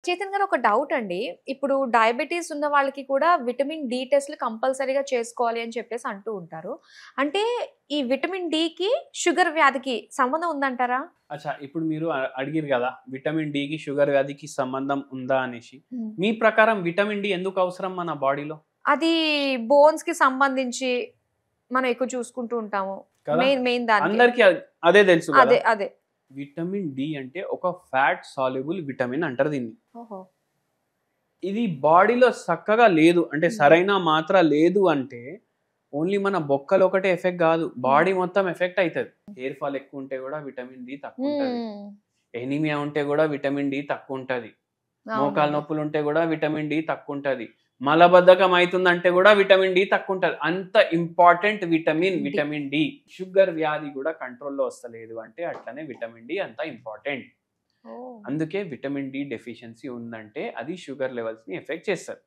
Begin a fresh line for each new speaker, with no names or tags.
చేతన్ గారు ఒక డౌట్ అండి. ఇప్పుడు డయాబెటిస్ ఉన్న వాళ్ళకి కూడా విటమిన్ డి టెస్ట్‌లు కంపల్సరీగా చేసుకోవాలి అని చెప్పేసి అంటూ ఉంటారు. అంటే ఈ విటమిన్ డికి, షుగర్ వ్యాధికి సంబంధం ఉందంటారా?
అచ్చా! ఇప్పుడు మీరు అడిగిర్రు గదా! విటమిన్ డీకి, షుగర్ వ్యాధికి సంబంధం ఉందా అనేసి.
హ్మ్.
మీ ప్రకారం విటమిన్ డి ఎందుకు అవసరం మన బాడీలో?
అది బోన్స్‌కి సంబంధించి మనం ఎక్కువ చూసుకుంటూ ఉంటాము.
కదా!
మెయిన్ మెయిన్ దానికే.
అందరికి అదే తెలుసు గదా!
అదే.
విటమిన్ డి అంటే ఒక ఫ్యాట్ సాల్యుబుల్ విటమిన్ అంటారు దీన్ని.
ఓహో!
ఇది బాడీలో సక్కగా లేదు అంటే
హ్మ్.
సరైన మాత్ర లేదు అంటే ఓన్లీ మన బొక్కలు ఒకటే ఎఫెక్ట్ గాదు.
హ్మ్.
బాడీ మొత్తం ఎఫెక్ట్ అయితది. హెయిర్ ఫాల్ ఎక్కువ ఉంటే గూడా విటమిన్ డి తక్కువుంటది.
హ్మ్.
ఎనీమియా ఉంటే గూడా విటమిన్ డి తక్కువుంటది. మోకాలు
అవునండి.
నొప్పులుంటే గూడా విటమిన్ డి తక్కువుంటది. మలబద్ధకం అయితుందంటే గూడా విటమిన్ డి తక్కువుంటది. అంత important
D.
Vitamin D. Sugar వ్యాధి గూడా కంట్రోల్‌లో వస్తలేదు అంటే అట్లనే విటమిన్ డి అంత ఇంపార్టెంట్.
ఓహ్!
అందుకే విటమిన్ డి డెఫిషియన్సీ ఉందంటే అది షుగర్ లెవెల్స్‌ని ఎఫెక్ట్ చేస్తది.